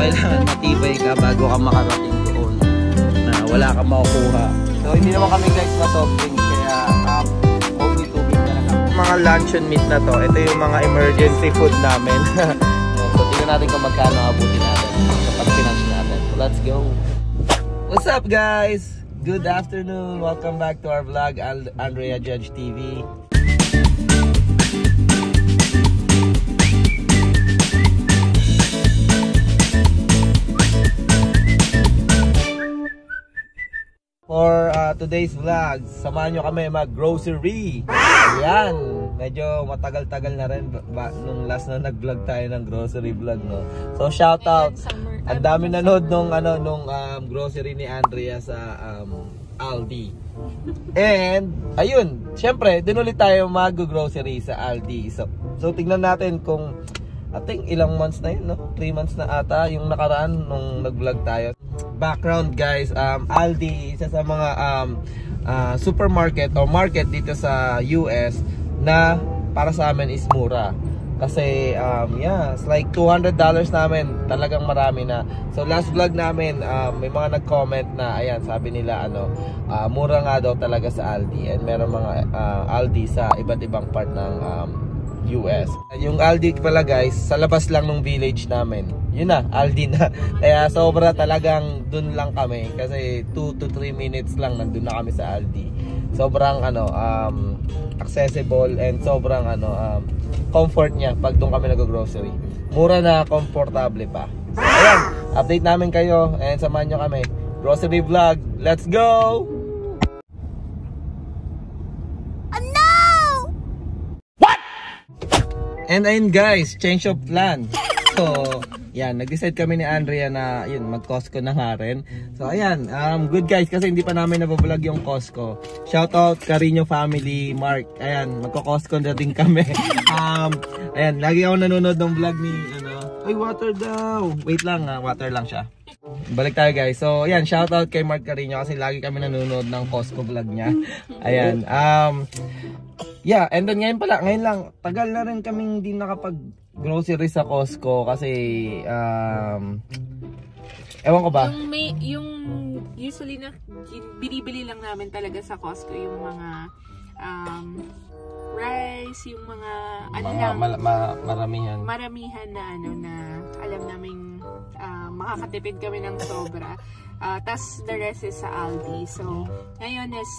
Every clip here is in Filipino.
kailangan matibay ka bago ka makarating doon na wala kang makukuha. So hindi naman kami guys ma-soft drinks, kaya only tubig na lang. Mga luncheon meat na to, ito yung mga emergency food namin. So tingnan natin kung magkano abutin natin kapag pinanch natin. So let's go! What's up guys? Good afternoon! Welcome back to our vlog, Andrea Judge TV. For today's vlog, samahan nyo kami mag-grocery. Ayan, medyo matagal-tagal na rin nung last na nag-vlog tayo ng grocery vlog, no? So shout out, ang dami nanood nung grocery ni Andrea sa Aldi. And ayun, syempre din ulit tayo mag-grocery sa Aldi. So tingnan natin kung I think ilang months na yun, no? 3 months na ata yung nakaraan nung nag-vlog tayo. Background guys, Aldi, isa sa mga supermarket o market dito sa US na para sa amin is mura. Kasi yeah, it's like $200 namin, talagang marami na. So last vlog namin, may mga nag-comment na ayan, sabi nila mura nga daw talaga sa Aldi. And meron mga Aldi sa iba't ibang part ng US. Yung Aldi pala guys, sa labas lang ng village namin. Yun na, Aldi na. Kaya sobra talagang dun lang kami. Kasi 2 to 3 minutes lang nandun na kami sa Aldi. Sobrang accessible and sobrang comfort niya pag dun kami nag-grocery. Mura na, komportable pa. So, ayan, update namin kayo and samahan nyo kami. Grocery vlog, let's go! And ayun guys, change of plan. So, yan, nag-decide kami ni Andrea na yun, mag-Costco na nga rin. So, ayan, good guys, kasi hindi pa namin nabablog yung Costco. Shoutout Carino family, Mark. Ayan, magko-Costco na din kami. Ayan, lagi ako nanonood ng vlog ni, ay, water daw. Wait lang, water lang siya. Balik tayo guys. So, ayan, shoutout kay Mark Carino kasi lagi kami nanonood ng Costco vlog niya. Ayan, yeah, and then ngayon lang, tagal na rin kaming hindi nakapag-grocery sa Costco kasi, ewan ko ba? Yung usually na binibili lang namin talaga sa Costco, yung mga rice, yung mga maramihan na na alam naming makakatipid kami ng sobra. Tas the rest is sa Aldi. So ngayon is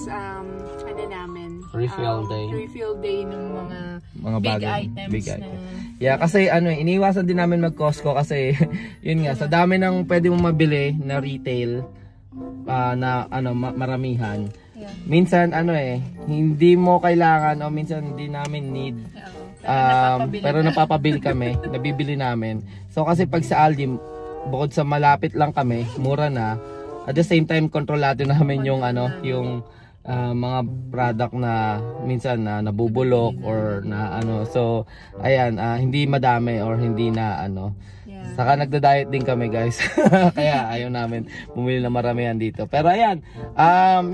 refill day ng mga big items na. Yeah, kasi iniwasan din namin mag-Costco kasi yun nga, sa dami ng pwede mong mabili na retail na maramihan. Yeah. Minsan hindi mo kailangan o minsan hindi namin need. Pero napapabili kami, nabibili namin. So kasi pag sa Aldi, bukod sa malapit lang kami, mura na. At the same time, kontrolado namin yung yung mga product na minsan na nabubulok or na So, ayan, hindi madami or hindi na Yeah. Saka nagda-diet din kami, guys. Kaya ayaw namin bumili na maramihan dito. Pero ayan,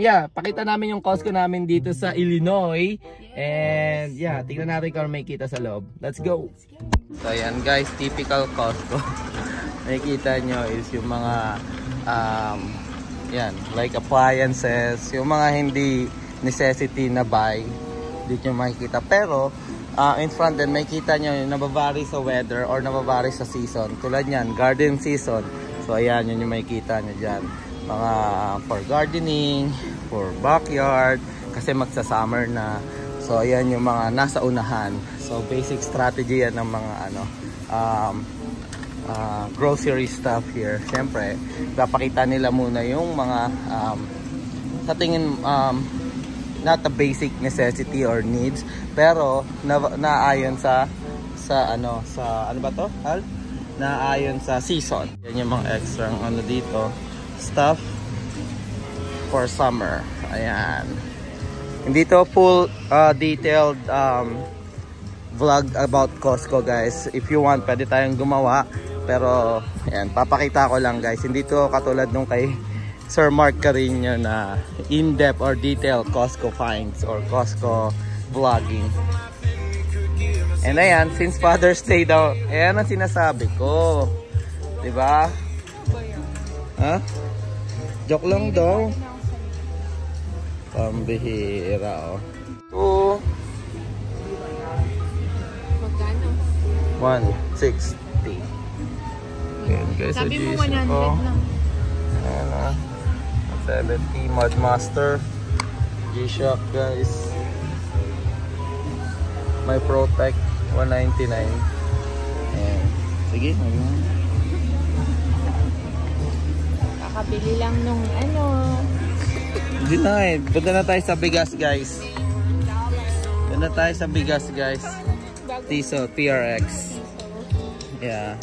yeah, pakita namin yung Costco namin dito sa Illinois. Yes. And yeah, tingnan natin kung may kita sa loob. Let's go! So ayan guys, typical Costco. Nakikita nyo is yung mga yan, like appliances, yung mga hindi necessity na buy, dito nyo makikita. Pero in front din, makikita nyo yung nababari sa weather or nababari sa season. Tulad nyan, garden season. So ayan, yun yung makikita nyo dyan. Mga for gardening, for backyard, kasi magsa-summer na. So ayan yung mga nasa unahan. So basic strategy yan ng mga grocery stuff here. Siyempre, papakita nila muna yung mga sa tingin not a basic necessity or needs, pero naayon sa ano ba to? Naayon sa season. Yan yung mga extra dito, stuff for summer. Ayan. Hindi to full detailed vlog about Costco, guys. If you want, pwede tayong gumawa. Pero, ayan, papakita ko lang, guys. Hindi to katulad nung kay Sir Mark Carino na in-depth or detailed Costco finds or Costco vlogging. And ayan, since Father's Day daw, ayan ang sinasabi ko. Diba? Ha? Joke lang daw. Pambihira, oh. Magkano? 160. Ayan guys, Sabi mo G-Shock 100 ko. lang. Ayan, 70 Mudmaster. G-Shock guys. My Protect 199. Ayan. Sige, Kakabili lang nung ano. hindi na eh. Punta na tayo sa bigas guys. Punta na tayo sa bigas guys. Tiso, TRX. Yeah.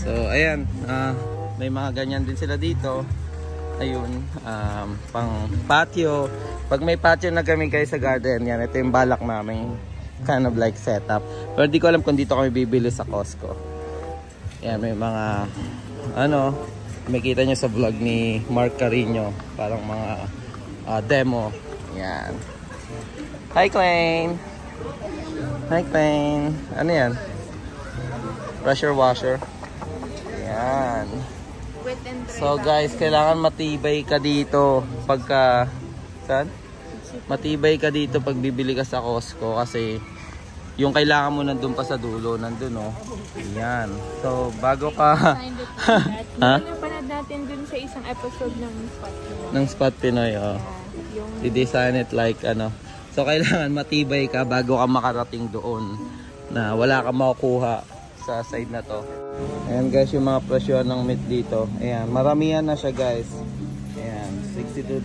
So, ayan. May mga ganyan din sila dito. Ayun. Pang patio. Pag may patio na kami guys sa garden, yan. Ito yung balak namin. Kind of like setup. Pero di ko alam kung dito kami bibili sa Costco. Yan. May mga makita nyo sa vlog ni Mark Carino. Parang mga demo. Yan. Hi, Klein. Hi, Klein. Ano yan? Pressure washer. Yan. So guys, kailangan matibay ka dito pagka saan? Matibay ka dito pag bibili ka sa Costco kasi yung kailangan mo nandun pa sa dulo, nandun oh. Yan. So bago ka ha? Napanood natin dun sa isang episode ng Spot Pinoy. Ng Spot Pinoy, oh. I-design it like ano. So kailangan matibay ka bago ka makarating doon na wala kang makukuha sa side na to. Ayan guys, yung mga presyo ng meat dito. Ayan, maramihan na siya guys. Ayan, $62.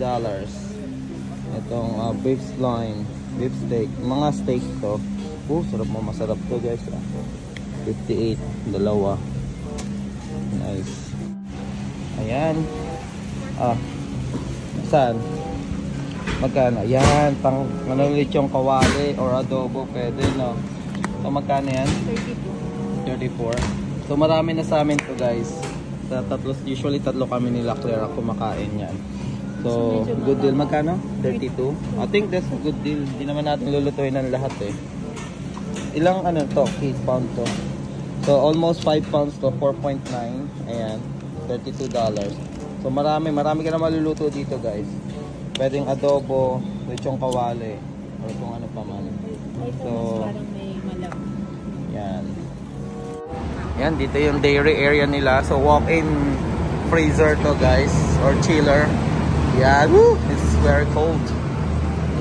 Itong beef loin, beef steak. Mga steak to. Sarap mo, masarap to guys. 58, dalawa. Nice. Ayan. Saan? Magkano? Ayan, pang ulit yung kawali or adobo, pwede no. So magkano yan? 34. So marami na sa amin to guys. Sa usually tatlo kami nila Claire kumakain yan. So good deal. Magkano? 32. I think that's a good deal. Hindi naman natin lulutuin ng lahat eh. Ilang to? 8 pound to. So almost 5 pounds to 4.9. Ayan. $32. So marami ka na maluluto dito guys. Pwedeng adobo, lechong kawali, or kung ano pa man. So yan. Yan, dito yung dairy area nila. So, walk-in freezer to guys. Or chiller. Yan. Woo! This is very cold.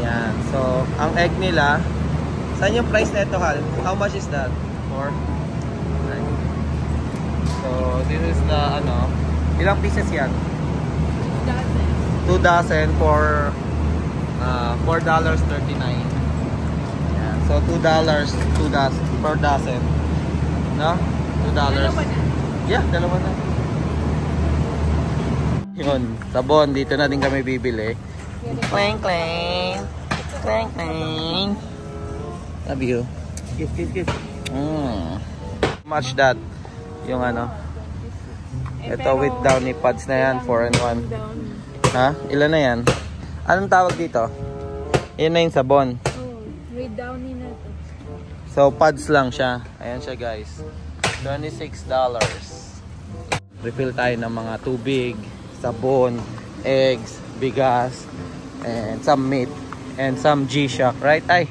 Yan. So, ang egg nila. Saan yung price na ito, Hal? How much is that? For? So, this is the, ilang pieces yan? 2 dozen for $4.39. Yan. So, $2 per dozen. No? $2. Yeah, dalawa na. Yun, sabon. Dito na din kami bibili. Clang, clang. Clang, clang. Love you. Give. Much that. Yung ito with downy pads na yan. 4-in-1. Ha? Ilan na yan? Anong tawag dito? Yan na yung sabon. With downy na to. So, pads lang siya. Ayan siya guys. $26. Refill tayo ng mga tubig, sabon, eggs, bigas, and some meat, and some G-Shock, right? Ay.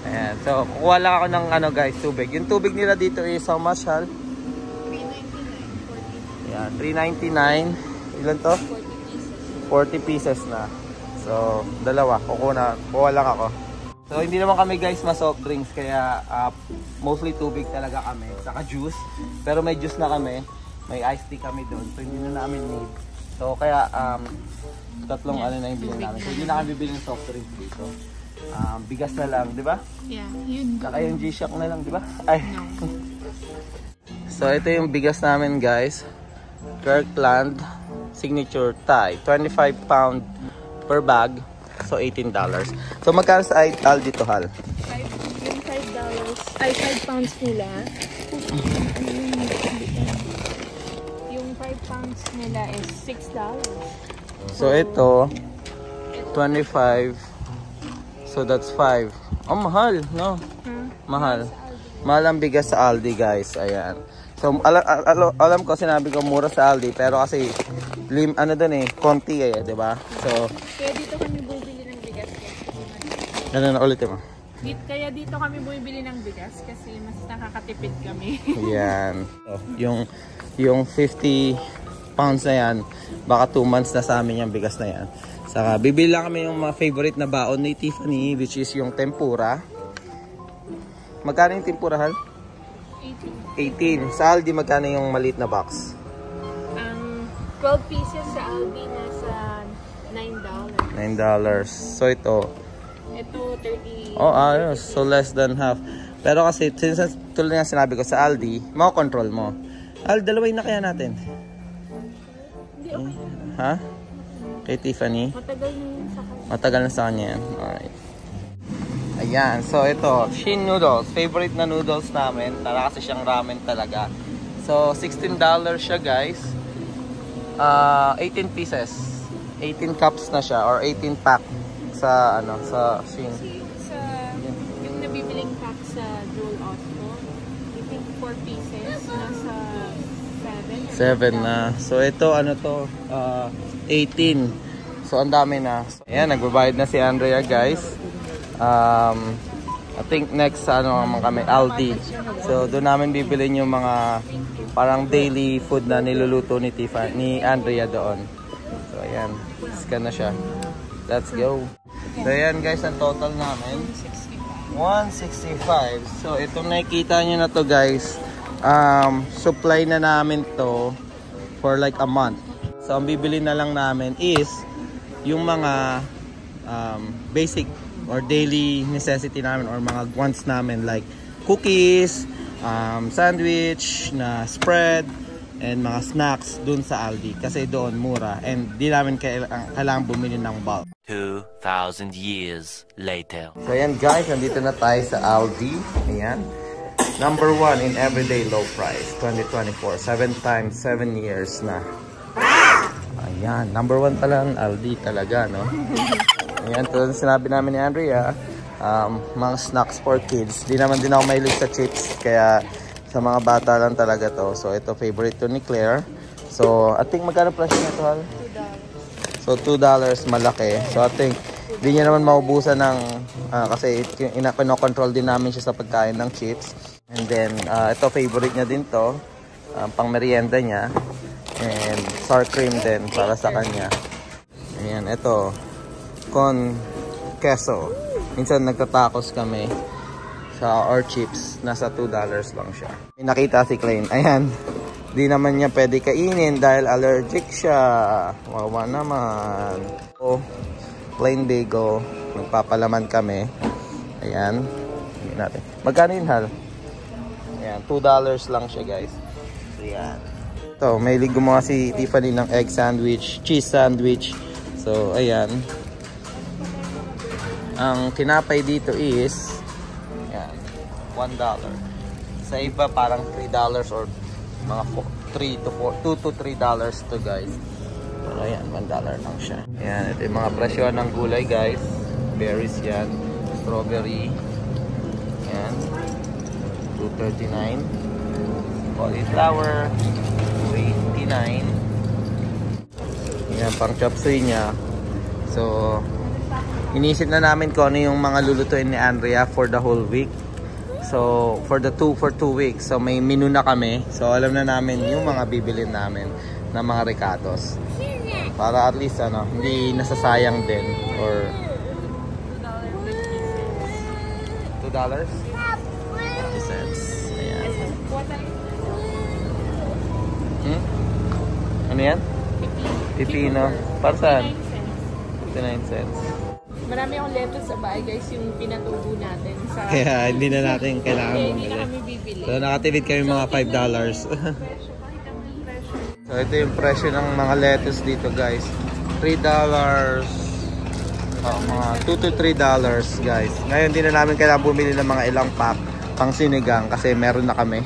Ayan. So, kukuha lang ako ng guys, tubig. Yung tubig nila dito is how much, Hal? $3.99. Ayan, $3.99. Ilan to? 40 pieces na. So, dalawa. Kukuha lang ako. So, hindi naman kami guys ma-soft drinks. Kaya, mostly tubig talaga kami. Saka juice. Pero may juice na kami. May iced tea kami doon. So, hindi na namin need. So, kaya, tatlong na yung bilhin namin. So, hindi na kami bibili ng soft drinks dito. Bigas na lang, di ba? Yeah, yun. Saka yung G-Shock na lang, di ba? Ay. No. So, ito yung bigas namin guys. Kirkland Signature Thai. 25 pound per bag. So, $18. So, magkano sa Aldi to, Hal? Yung $5. Ay, 5 pounds nila. Yung 5 pounds nila is $6. So, ito, 25. So, that's 5. Oh, mahal, no? Mahal. Mahal ang bigas sa Aldi, guys. Ayan. So, alam ko, sinabi ko mura sa Aldi, pero kasi, ano dun eh, konti eh, di ba? So, kaya dito kami bumibili ng bigas. ano na ulit mo? Kaya dito kami bumibili ng bigas kasi mas nakakatipid kami. Yan. So, yung 50 pounds na yan, baka 2 months na sa amin yung bigas na yan. Saka, bibili lang kami yung mga favorite na baon ni Tiffany, which is yung tempura. Magkano yung tempura, Hal? 18. Sa Aldi, magkano yung maliit na box? 12 pieces sa Aldi nasa $9. $9. So ito 30. Oh, ayos. So less than half. Pero kasi, since tulad nga sinabi ko sa Aldi, control mo. Dalawin na kaya natin. Hindi, okay. Ha? Kay Tiffany? Matagal na sa kanya yan. Alright. Ayan, so ito, Shin noodles, favorite na noodles namin, tara kasi siyang ramen talaga. So, $16 siya guys, 18 pieces, 18 cups na siya, or 18 pack sa, sa Shin. Yung nabibiling pack sa Jewel Osco, I think 4 pieces, nasa 7 na. So, ito, 18. So, ang dami na. So, ayan, nagbabayad na si Andrea guys. I think next naman kami Aldi. So doon namin bibilin yung mga parang daily food na niluluto ni Tiffany, ni Andrea doon. So ayan, scan na siya. Let's go. So ayan guys, ang total namin 165. So itong nakikita niyo na to guys, supply na namin to for like a month. So ang bibili na lang namin is yung mga basic or daily necessity namin or mga wants namin like cookies, sandwich, na spread, and mga snacks dun sa Aldi kasi doon mura and di namin kailangan bumili ng bulk. 2,000 years later. So ayan guys, nandito na tayo sa Aldi. Ayan. Number 1 in everyday low price 2024. 7 times 7 years na. Ayan, number 1 pala ang Aldi talaga, no? Ayan, tulad sinabi namin ni Andrea, mga snacks for kids. Di naman din ako mahilig sa chips, kaya sa mga bata lang talaga to. So, ito favorite to ni Claire. So, I think magkano presyo nito, Hal? $2. So, $2 malaki. So, I think, di niya naman maubusan ng, kasi pinocontrol din namin siya sa pagkain ng chips. And then, ito favorite niya din to, pang merienda niya. And sour cream din para sa kanya. Ayan, ito. Con queso. Minsan nagtatakos kami sa or chips. Nasa $2 lang siya. May nakita si Klein. Ayan. Di naman niya pwede kainin dahil allergic siya. Wawa naman. So, plain bagel. Magpapalaman kami. Ayan. Ayan natin. Magkano yun, Hal? Ayan. $2 lang siya, guys. Ayan. Ito, may gumawa si Tiffany ng egg sandwich, cheese sandwich. So, ayan. Ang tinapay dito is ayan, $1. Sa iba parang $3 or mga $2 to $3 to guys. Pero ayan, $1 lang siya. Ayan, ito yung mga presyo ng gulay guys. Berries yan. Strawberry. Ayan. $2.39. Cauliflower. $2.89. Ayan, pang chop suey niya. So, inisip na namin kung ano yung mga lulutuin ni Andrea for the whole week. So, for 2 weeks. So, may menu na kami. So, alam na namin yung mga bibilin namin na mga ricados. Para at least, hindi nasasayang din. Or $2? 50 cents. Ayan. Ano yan? Pipino. Para saan? 59 cents. Marami akong lettuce sa bahay guys, yung pinatubo natin. Kaya hindi na natin kailangan hindi na kami bibili. So nakatipid kami mga $5. So ito yung presyo ng mga lettuce dito guys. $3. Mga $2 to $3 guys. Ngayon hindi na namin kailangan bumili ng mga ilang pack pang sinigang kasi meron na kami.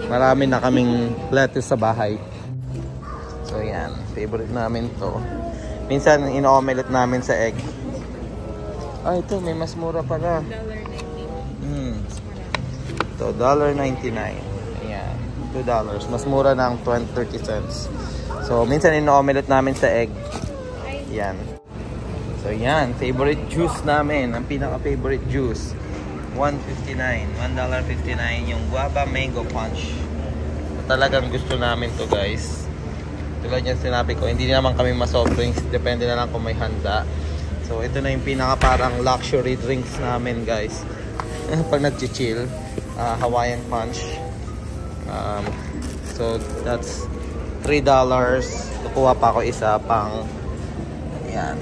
Marami na kaming lettuce sa bahay. So yan, favorite namin to. Minsan ino-omelette namin sa egg. Ah, ito may mas mura pala. $1.99. Ito, $1.99. Ayan. $2. Mas mura ng 30 cents. So, minsan ino-omelette namin sa egg. Yan. So, yan. Favorite juice namin. Ang pinaka-favorite juice. $1.59. $1.59 yung guava mango punch. So, talagang gusto namin to guys. Tulad yung sinabi ko, hindi naman kami ma-soft drinks. Depende na lang kung may handa. So, ito na yung pinaka parang luxury drinks namin guys. Pag nag-chill. Hawaiian punch. So, that's $3. Kukuha pa ako isa pang yan.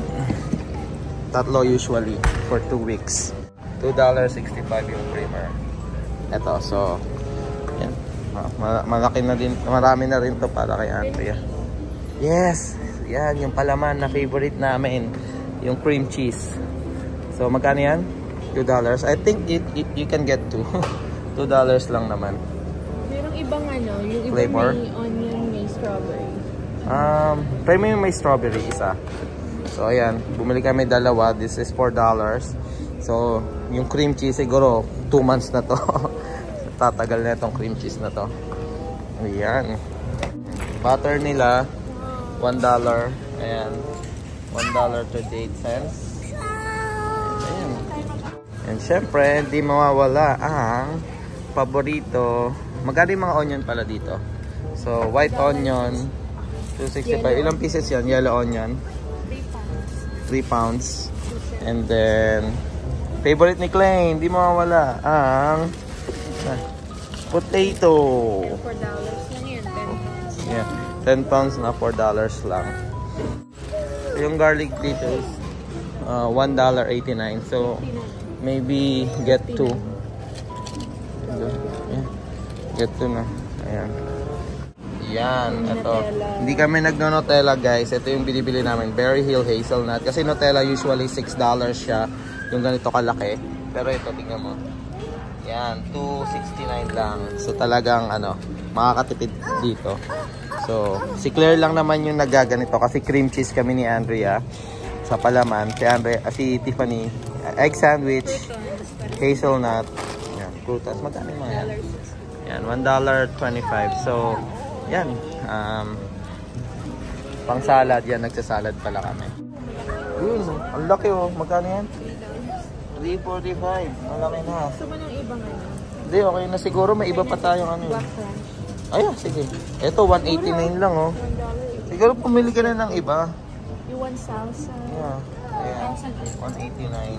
Tatlo usually for 2 weeks. $2.65 yung creamer. Ito, so yan. Malaki na din, marami na rin to para kay Andrea. Yes, yan yung palaman na favorite namin, yung cream cheese. So magkano yan? $2. I think you can get two. $2 lang naman. Merong ibang ano, yung iba flavor? may onion, may strawberry. Try mo yung may strawberry isa. So ayan, bumili kami dalawa. This is $4. So yung cream cheese siguro 2 months na to. Tatagal na itong cream cheese na to. Ayan. Butter nila $1. Ayan, $1.38. Ayan. And syempre, hindi mawawala ang paborito. Magkano yung mga onion pala dito? So white onion $2.65. Ilang pieces yan? Yellow onion 3 pounds. And then favorite ni Clay, hindi mawawala ang potato. $4 lang yun, 10 pounds. Yeah, 10 pounds na $4 lang. Yung garlic dito is $1.89. So maybe get 2. Yeah, get 2 na. Ayan. Yan, ito. Hindi kami nagno-Nutella guys. Ito yung binibili namin, Berry Hill Hazelnut. Kasi Nutella usually $6 siya. Yung ganito kalaki. Pero ito, tingnan mo. Yan, $2.69 lang. So talagang ano, makakatipid dito. So, si Claire lang naman yung nagaganito kasi cream cheese kami ni Andrea sa palaman. Si Tiffany, egg sandwich, hazelnut. Yan, prutas. Magkano yung mga yan? Yan, $1.25. So, yan. Pang salad yan, nagsasalad pala kami. Yun, ang laki oh. Magkano yan? $3.45. Ang laki na. Gusto mo ng ibang ano? Hindi, okay na siguro. May iba pa tayong ano. Black crunch. Ayun, sige. Ito, $1.89 lang oh. Siguro pumili ka na ng iba. You want salsa? Yeah. Ayan. $1.89.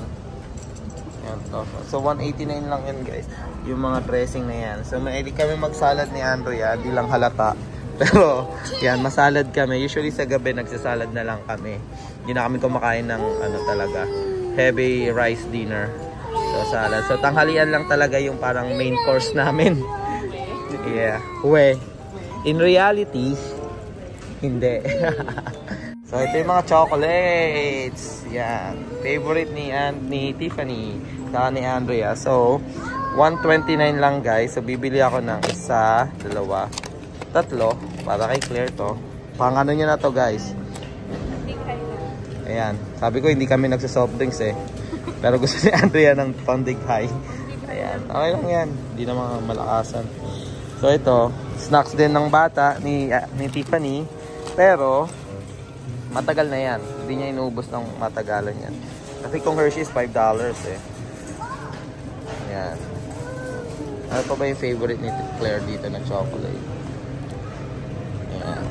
Yan to. So, $1.89 lang yan guys. Yung mga dressing na yan. So, may kami magsalad ni Andrea. Di lang halata. Pero, yan, masalad kami. Usually sa gabi, nagsasalad na lang kami. Hindi na kami kumakain ng ano talaga, heavy rice dinner. So, salad. So, tanghalian lang talaga yung parang main course namin. Yeah. In reality, hindi. So, ito yung mga chocolates. Yan. Favorite ni Tiffany. Saka ni Andrea. So, $1.29 lang guys. So, bibili ako ng isa, dalawa, tatlo. Para kay Claire to. Pang ano nyo na to guys. Ayan. Sabi ko, hindi kami nagsasoft drinks eh. Pero gusto ni Andrea ng pandighay. Ayan. Okay lang yan. Hindi naman malakasan. So, ito. Snacks din ng bata ni Tiffany. Pero, matagal na yan. Hindi niya inuubos ng matagalan yan. Kasi kung Hershey's, $5 eh. Ayan. Ano pa ba yung favorite ni Claire dito na chocolate? Ayan.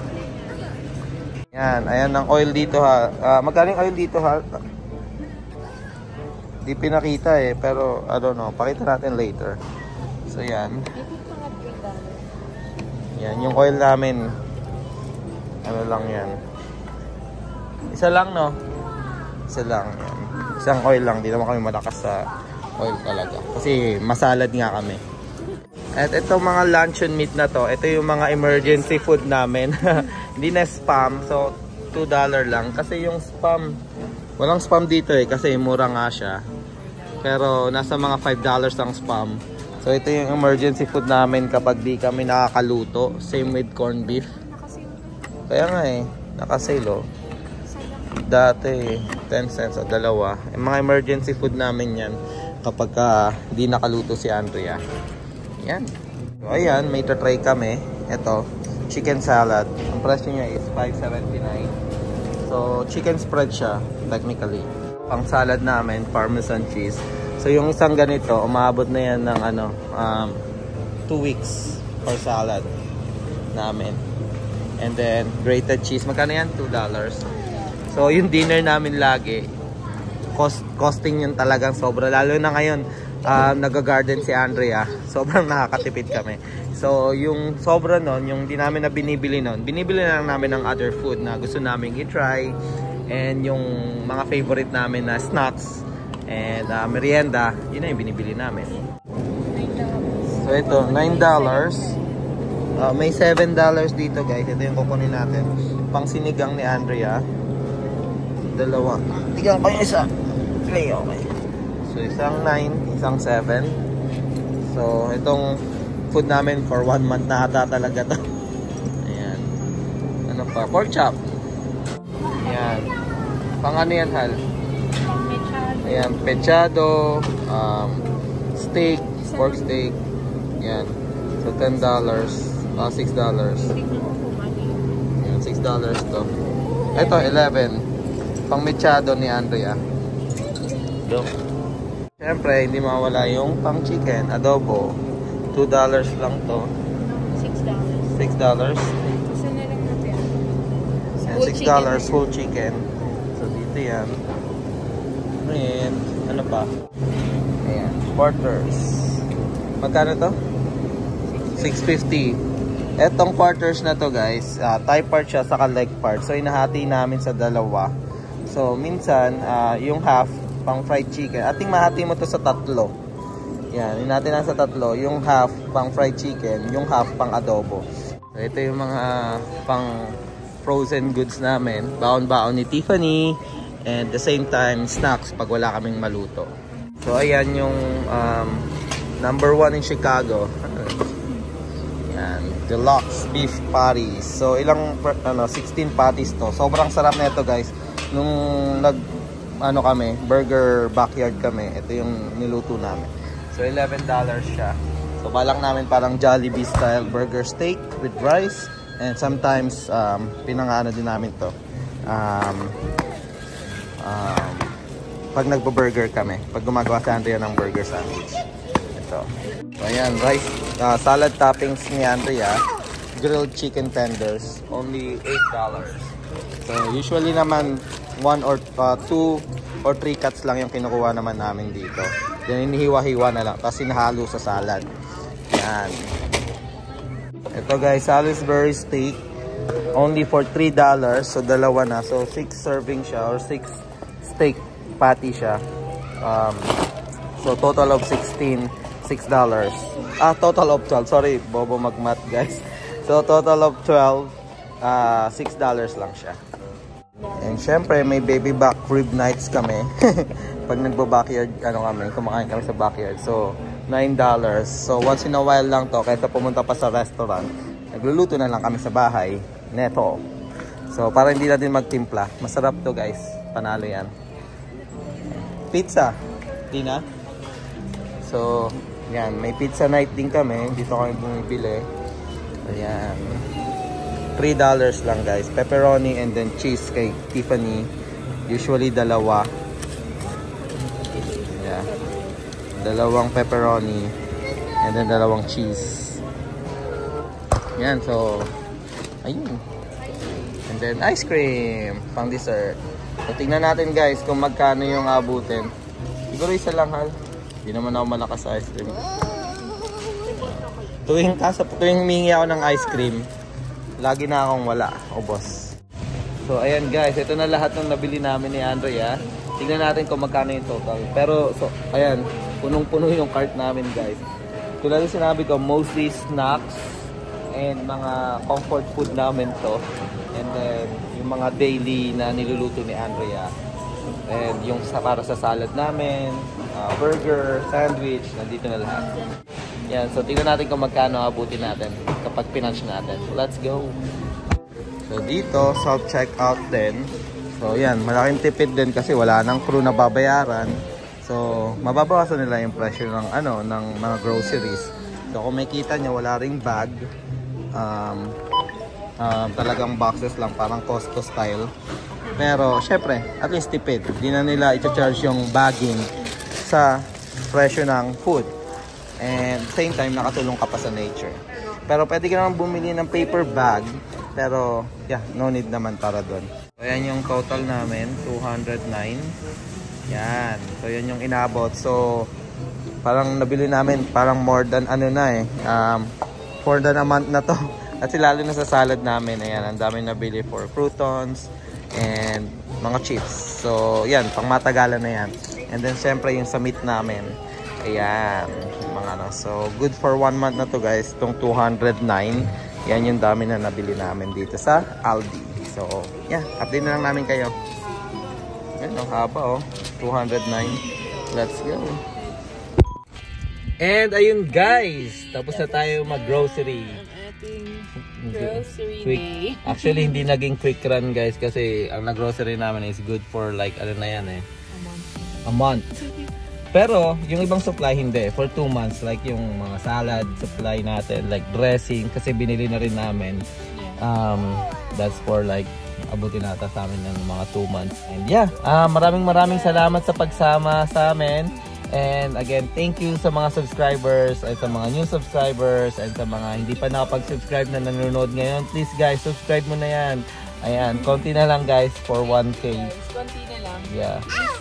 Ayan. Ayan ang oil dito ha. Magkano yung oil dito ha? Di pinakita eh. Pero, I don't know. Pakita natin later. So, yan. Yan. Yung oil namin. Ano lang yan. Isa lang, no? Isa lang. Yan. Isang oil lang. Di naman kami malakas sa oil talaga. Kasi masalad nga kami. At ito mga luncheon meat na to. Ito yung mga emergency food namin. Hindi na spam. So, $2 lang. Kasi yung spam, walang spam dito eh. Kasi mura nga siya. Pero nasa mga $5 ang spam. So, ito yung emergency food namin kapag di kami nakakaluto. Same with corned beef. Kaya nga eh. Nakasale oh. Dati 10 cents o dalawa. Yung mga emergency food namin yan kapag di nakaluto si Andrea. Yan. So, ayan, may try kami. Ito, chicken salad. Ang presyo niya is $5.79. So, chicken spread siya, technically. Pang salad namin, parmesan cheese. So, yung isang ganito, umabot na yan ng 2 weeks for salad namin. And then, grated cheese. Magkano yan? $2. So, yung dinner namin lagi, costing yun talagang sobra. Lalo na ngayon, nag-garden si Andrea. Sobrang nakakatipid kami. So, yung sobra nun, yung di namin na binibili nun, binibili na lang namin ng other food na gusto namin i-try. And yung mga favorite namin na snacks and merienda, yun na yung binibili namin. So, ito, $9. May $7 dito, guys. Ito yung kukunin natin. Pang sinigang ni Andrea. Dalawa. Tignan ko yung isa. Okay. So, isang 9, isang 7. So, itong food namin for 1 month na ata talaga to. Ayan. Ano pa? Pork chop. Ayan. Pang ano yan, Hal? Ayan. Pechado. Steak. Pork steak. Ayan. So, $10. $6. Ayan. $6 to. Ito, 11. Pang mechado ni Andrea. Go. Siyempre, hindi mawala yung pang chicken, adobo. $2 lang to. $6. $6? $6 whole chicken. So, dito yan. And, ano pa? Ayan, quarters. Magkano to? $6.50. Etong quarters na to, guys, thigh part siya, saka leg part. So, inahati namin sa dalawa. So, minsan, yung half, pang fried chicken. Ating mahati mo to sa tatlo. Yan, hinati na sa tatlo. Yung half pang fried chicken, yung half pang adobo. So, ito yung mga pang frozen goods namin. Baon-baon ni Tiffany. And the same time, snacks pag wala kaming maluto. So, ayan yung number 1 in Chicago. Yan, deluxe beef patties. So, ilang, 16 patties to. Sobrang sarap na ito, guys. Nung kami, burger backyard kami. Ito yung niluto namin. So, $11 siya. So, balak namin parang Jollibee style burger steak with rice. And sometimes, pinangano din namin to. Pag nagbo-burger kami. Pag gumagawa sa Andrea ng burger sandwich. Ito. So, ayan, rice, salad toppings ni Andrea. Grilled chicken tenders. Only $8. So, usually naman, 1 or 2 or 3 cuts lang yung kinukuha naman namin dito. Then, inihiwa-hiwa na lang. Tapos, sinahalo sa salad. Yan. Ito, guys, Salisbury steak. Only for $3. So, dalawa na. So, 6 serving siya or 6 steak patty siya. So, total of 16. $6. Total of 12. Sorry, bobo mag-math, guys. So, total of 12. $6 lang siya. And syempre, may baby back rib nights kami. Pag nagbo-backyard, kumakain kami sa backyard. So, $9. So, once in a while lang to, kaysa pumunta pa sa restaurant, nagluluto na lang kami sa bahay. Neto. So, para hindi natin magtimpla. Masarap to, guys. Panalo yan. Pizza. Di na? So, yan. May pizza night din kami. Dito kami bumibili. Ayan. $3 lang, guys. Pepperoni and then cheese kay Tiffany. Usually dalawa. Yeah. Dalawang pepperoni and then dalawang cheese. Yan, so ayun. And then ice cream pang dessert. So tingnan natin, guys, kung magkano yung abutin. Siguro isa lang, Hal. Hindi naman ako malakas sa ice cream. Tuwing humingi ako ng ice cream, lagi na akong wala, ubos. So, ayan, guys. Ito na lahat ng nabili namin ni Andrea. Tignan natin kung magkano yung total. Pero, so, ayan. Punong-puno yung cart namin, guys. Tulad yung sinabi ko, mostly snacks and mga comfort food namin to. And then, yung mga daily na niluluto ni Andrea. And yung para sa salad namin, burger, sandwich, nandito na lahat. Yan, so tingnan natin kung magkano abutin natin kapag pinunch natin. So, let's go! So, dito, self-checkout din. So, yan, malaking tipid din kasi wala nang crew na babayaran. So, mababawasan nila yung pressure ng, ng mga groceries. So kung makita nyo, wala ring bag. Talagang boxes lang, parang Costco style. Pero syempre, at least tipid. Hindi na nila i-charge yung bagging sa presyo ng food. And same time, nakatulong ka pa sa nature. Pero pwede ka naman bumili ng paper bag. Pero yeah, no need naman para doon. So yan yung total namin, 209. Yan. So yan yung inabot. So parang nabili namin, parang more than ano na eh. For than a month na to. Kasi lalo na sa salad namin, ayan, ang dami nabili for croutons and mga chips. So, yan, pang matagalan na yan. And then, syempre, yung sa meat namin, ayan, mga ano. So, good for 1 month na to, guys. Itong 209, yan yung dami na nabili namin dito sa Aldi. So, yeah, update na lang namin kayo. Yan, ang haba, oh. 209. Let's go. And, ayun, guys. Tapos na tayo mag-grocery. Grocery quick. day. Actually, hindi naging quick run, guys, kasi ang nag-grocery namin is good for like, ano na yan eh, a month. Pero, yung ibang supply hindi, for 2 months, like yung mga salad supply natin, like dressing, kasi binili na rin namin. That's for like, abutin nata sa amin ng mga 2 months. And yeah, maraming salamat sa pagsama sa amin. And again, thank you sa mga subscribers at sa mga new subscribers and sa mga hindi pa nakapag-subscribe na nanonood ngayon. Please guys, subscribe mo na yan. Ayan, konti na lang guys for 1K. Yes, konti na lang. Yeah. Please,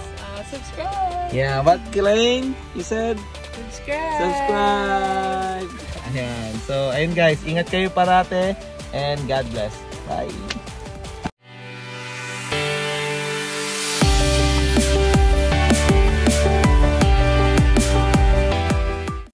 subscribe. Yeah, what Kelaine? You said? Subscribe. Subscribe. Ayan. So, ayun guys, ingat kayo parate and God bless. Bye.